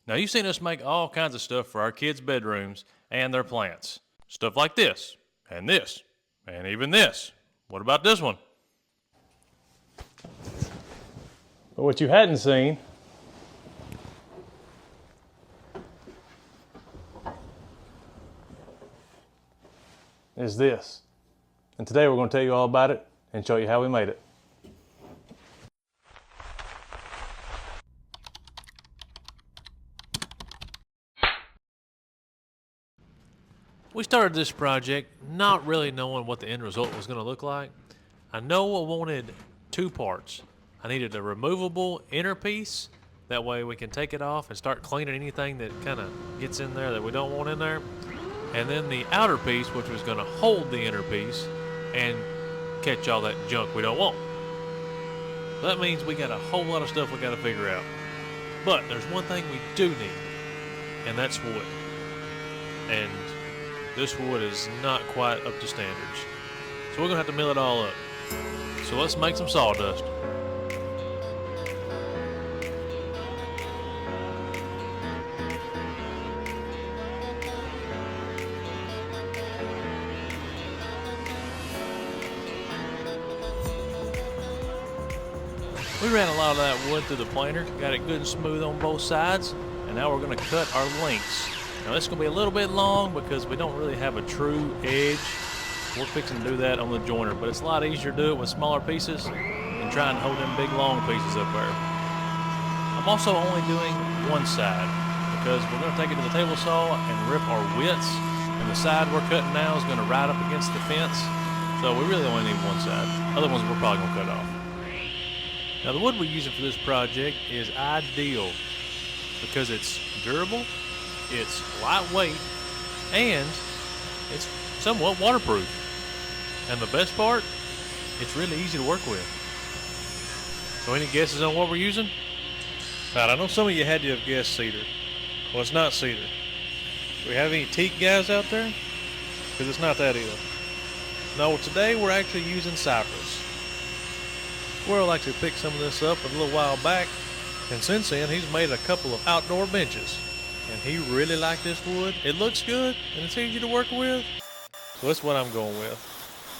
Now, you've seen us make all kinds of stuff for our kids' bedrooms and their plants. Stuff like this, and even this. What about this one? But what you hadn't seen is this. And today we're going to tell you all about it and show you how we made it. We started this project not really knowing what the end result was going to look like. I know I wanted two parts. I needed a removable inner piece. That way we can take it off and start cleaning anything that kind of gets in there that we don't want in there. And then the outer piece, which was going to hold the inner piece and catch all that junk we don't want. So that means we got a whole lot of stuff we got to figure out. But there's one thing we do need, and that's wood. And this wood is not quite up to standards. So we're gonna have to mill it all up. So let's make some sawdust. We ran a lot of that wood through the planer, got it good and smooth on both sides, and now we're gonna cut our lengths. Now this is going to be a little bit long because we don't really have a true edge. We're fixing to do that on the jointer, but it's a lot easier to do it with smaller pieces than trying to hold them big long pieces up there. I'm also only doing one side because we're going to take it to the table saw and rip our widths, and the side we're cutting now is going to ride up against the fence, so we really only need one side. Other ones we're probably going to cut off. Now the wood we're using for this project is ideal because it's durable, it's lightweight, and it's somewhat waterproof. And the best part, it's really easy to work with. So any guesses on what we're using? Right, I know some of you had to have guessed cedar. Well, it's not cedar. Do we have any teak guys out there? Because it's not that either. No, today we're actually using cypress. Squirrel actually picked some of this up a little while back, and since then he's made a couple of outdoor benches. And he really liked this wood. It looks good and it's easy to work with. So that's what I'm going with.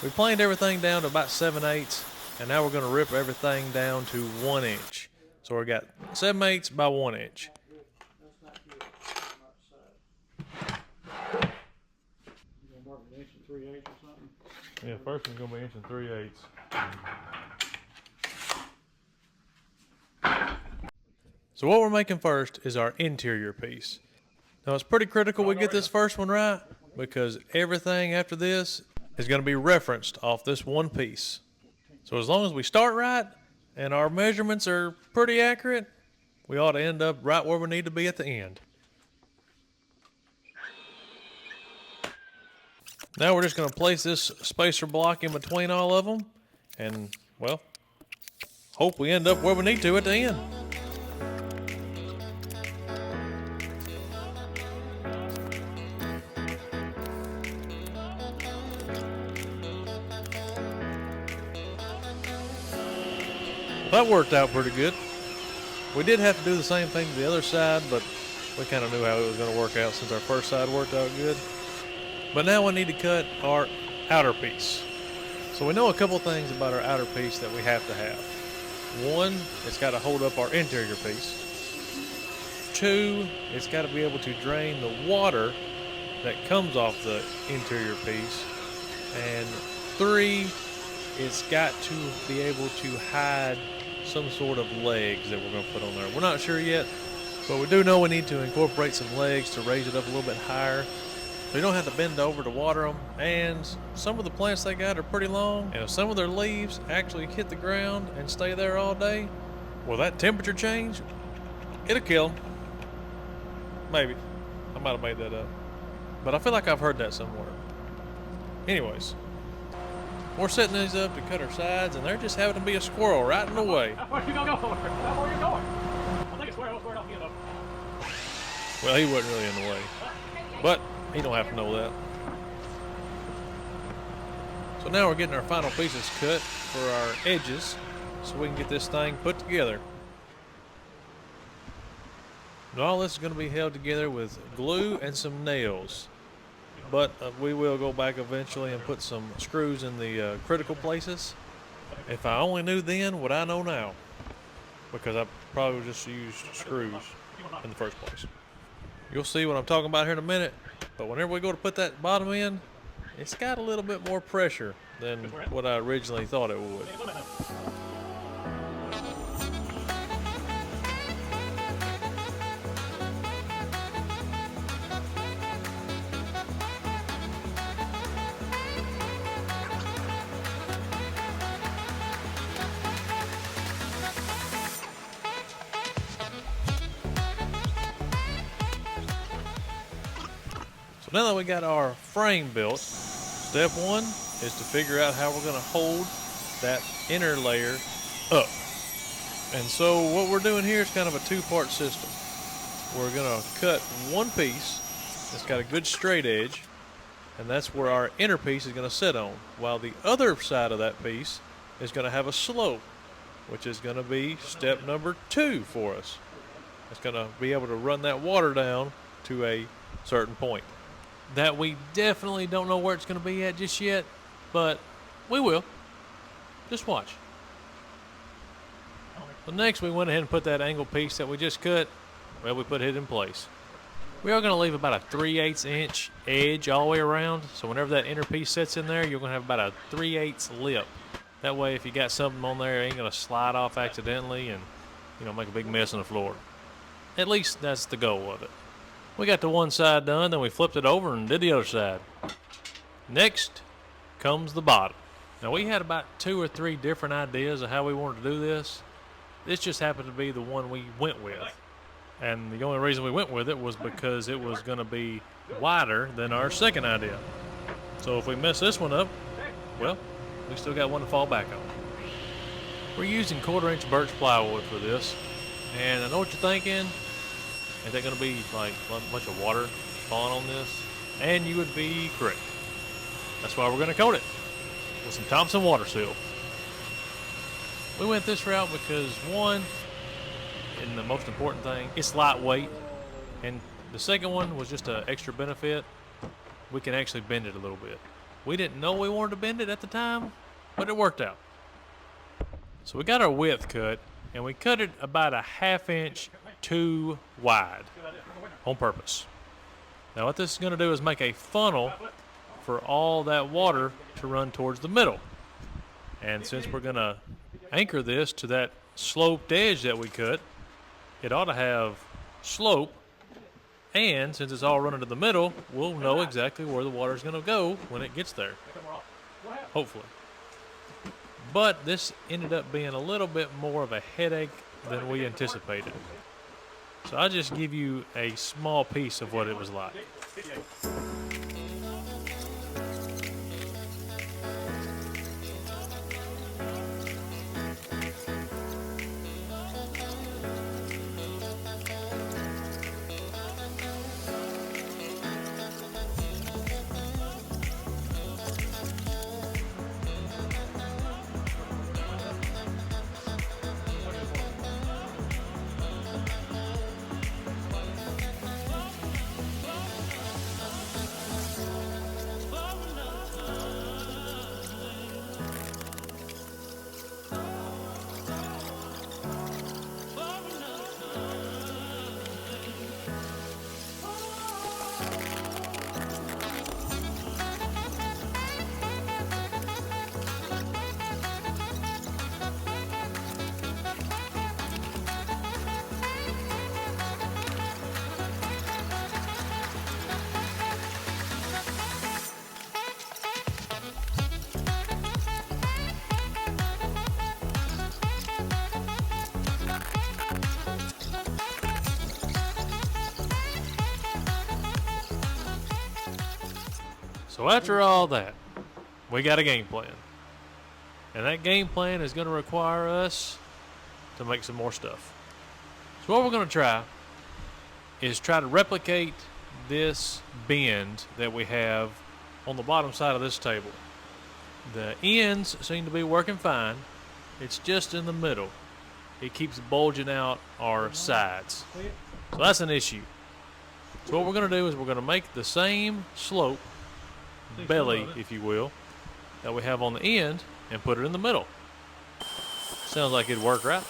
We planed everything down to about 7/8, and now we're going to rip everything down to 1 inch. So we got 7/8 by 1 inch. Yeah, first one's going to be 1 3/8. So what we're making first is our interior piece. Now it's pretty critical we get this first one right because everything after this is going to be referenced off this one piece. So as long as we start right and our measurements are pretty accurate, we ought to end up right where we need to be at the end. Now we're just going to place this spacer block in between all of them and, well, hope we end up where we need to at the end. That worked out pretty good. We did have to do the same thing to the other side, but we kind of knew how it was going to work out since our first side worked out good. But now we need to cut our outer piece. So we know a couple things about our outer piece that we have to have. One, it's got to hold up our interior piece. Two, it's got to be able to drain the water that comes off the interior piece. And three, it's got to be able to hide some sort of legs that we're going to put on there. We're not sure yet, but we do know we need to incorporate some legs to raise it up a little bit higher. So you don't have to bend over to water them. And some of the plants they got are pretty long, and if some of their leaves actually hit the ground and stay there all day, well, that temperature change, it'll kill them. Maybe. I might have made that up. But I feel like I've heard that somewhere. Anyways. We're setting these up to cut our sides, and there just happened to be a squirrel right in the way. Where you gonna go for? Where you going? I think it's where I'll get up. Well, he wasn't really in the way, but he don't have to know that. So now we're getting our final pieces cut for our edges, so we can get this thing put together. And all this is going to be held together with glue and some nails. But we will go back eventually and put some screws in the critical places. If I only knew then what I know now, because I probably just used screws in the first place. You'll see what I'm talking about here in a minute, but whenever we go to put that bottom in, it's got a little bit more pressure than what I originally thought it would. So now that we got our frame built, step one is to figure out how we're going to hold that inner layer up. And so what we're doing here is kind of a two-part system. We're going to cut one piece that's got a good straight edge, and that's where our inner piece is going to sit on, while the other side of that piece is going to have a slope, which is going to be step number 2 for us. It's going to be able to run that water down to a certain point that we definitely don't know where it's going to be at just yet, but we will. Just watch. So next we went ahead and put that angle piece that we just cut, well, we put it in place. We are going to leave about a 3/8 inch edge all the way around, so whenever that inner piece sits in there, you're going to have about a 3/8 lip. That way if you got something on there, it ain't going to slide off accidentally and, you know, make a big mess on the floor. At least that's the goal of it. We got the one side done, then we flipped it over and did the other side. Next comes the bottom. Now we had about 2 or 3 different ideas of how we wanted to do this. This just happened to be the one we went with. And the only reason we went with it was because it was going to be wider than our second idea. So if we mess this one up, well, we still got one to fall back on. We're using 1/4 inch birch plywood for this. And I know what you're thinking. Is that going to be like a bunch of water falling on this? And you would be correct. That's why we're going to coat it with some Thompson water seal. We went this route because, one, and the most important thing, it's lightweight. And the second one was just an extra benefit. We can actually bend it a little bit. We didn't know we wanted to bend it at the time, but it worked out. So we got our width cut, and we cut it about a 1/2 inch too wide on purpose. Now what this is going to do is make a funnel for all that water to run towards the middle. And since we're going to anchor this to that sloped edge that we cut, it ought to have slope, and since it's all running to the middle, we'll know exactly where the water is going to go when it gets there, hopefully. But this ended up being a little bit more of a headache than we anticipated. So I'll just give you a small piece of what it was like. So after all that, we got a game plan. And that game plan is going to require us to make some more stuff. So what we're going to try is try to replicate this bend that we have on the bottom side of this table. The ends seem to be working fine. It's just in the middle. It keeps bulging out our sides. So that's an issue. So what we're going to do is we're going to make the same slope, belly, if you will, that we have on the end and put it in the middle. Sounds like it'd work, right?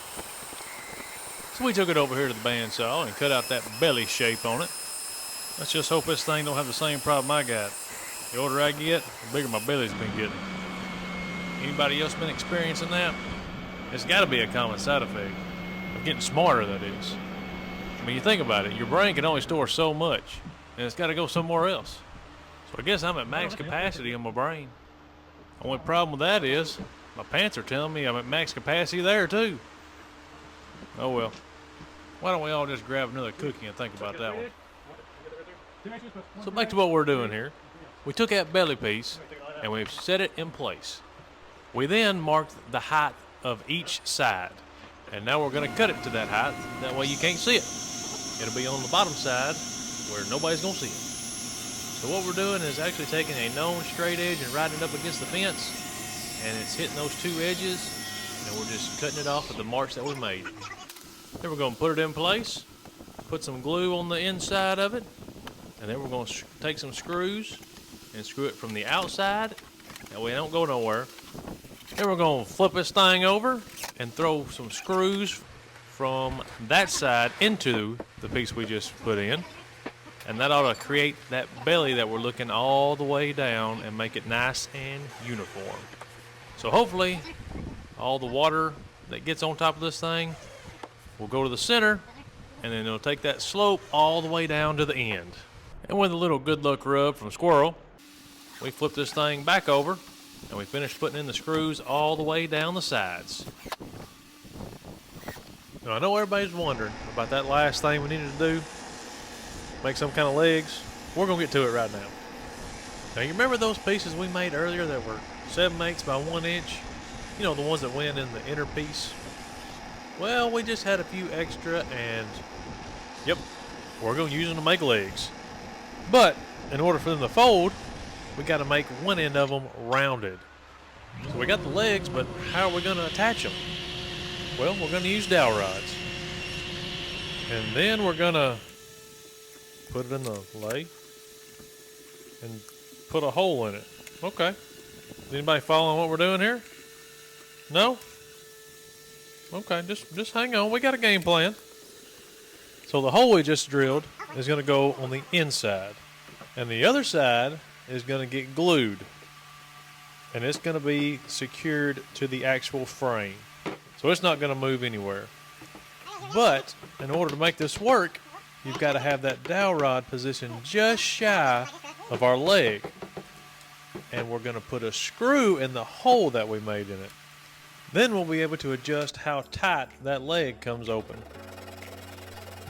So we took it over here to the bandsaw and cut out that belly shape on it. Let's just hope this thing don't have the same problem I got. The older I get, the bigger my belly's been getting. Anybody else been experiencing that? It's got to be a common side effect of getting smarter, that is. I mean, you think about it, your brain can only store so much, and it's got to go somewhere else. So I guess I'm at max capacity on my brain. Only problem with that is my pants are telling me I'm at max capacity there too. Oh well. Why don't we all just grab another cookie and think about that one? So back to what we're doing here. We took that belly piece and we've set it in place. We then marked the height of each side. And now we're going to cut it to that height. That way you can't see it. It'll be on the bottom side where nobody's going to see it. So what we're doing is actually taking a known straight edge and riding it up against the fence. And it's hitting those two edges. And we're just cutting it off at the marks that we made. Then we're going to put it in place. Put some glue on the inside of it. And then we're going to take some screws and screw it from the outside. That way it don't go nowhere. Then we're going to flip this thing over and throw some screws from that side into the piece we just put in. And that ought to create that belly that we're looking all the way down and make it nice and uniform. So hopefully all the water that gets on top of this thing will go to the center, and then it'll take that slope all the way down to the end. And with a little good luck rub from Squirrel, we flip this thing back over and we finish putting in the screws all the way down the sides. Now I know everybody's wondering about that last thing we needed to do, make some kind of legs. We're gonna get to it right now. Now you remember those pieces we made earlier that were 7/8 by 1 inch? You know, the ones that went in the inner piece? Well, we just had a few extra and yep, we're gonna use them to make legs. But in order for them to fold, we got to make one end of them rounded. So we got the legs, but how are we going to attach them? Well, we're going to use dowel rods. And then we're going to put it in the lathe and put a hole in it. Okay. Is anybody following what we're doing here? No? Okay, just hang on. We got a game plan. So the hole we just drilled is going to go on the inside. And the other side is going to get glued. And it's going to be secured to the actual frame. So it's not going to move anywhere. But in order to make this work, you've got to have that dowel rod positioned just shy of our leg. And we're going to put a screw in the hole that we made in it. Then we'll be able to adjust how tight that leg comes open.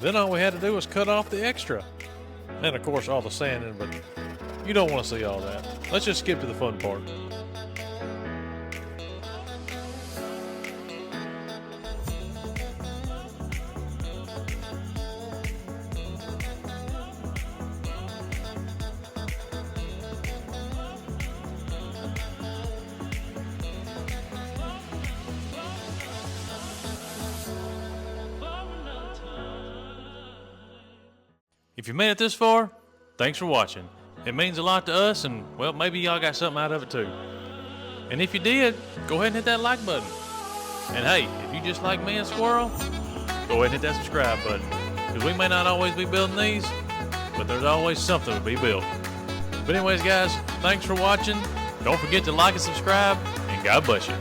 Then all we had to do was cut off the extra. And of course all the sanding, but you don't want to see all that. Let's just skip to the fun part. If you made it this far, thanks for watching. It means a lot to us, and well, maybe y'all got something out of it too. And if you did, go ahead and hit that like button. And hey, if you just like me and Squirrel, go ahead and hit that subscribe button. Because we may not always be building these, but there's always something to be built. But anyways, guys, thanks for watching. Don't forget to like and subscribe, and God bless you.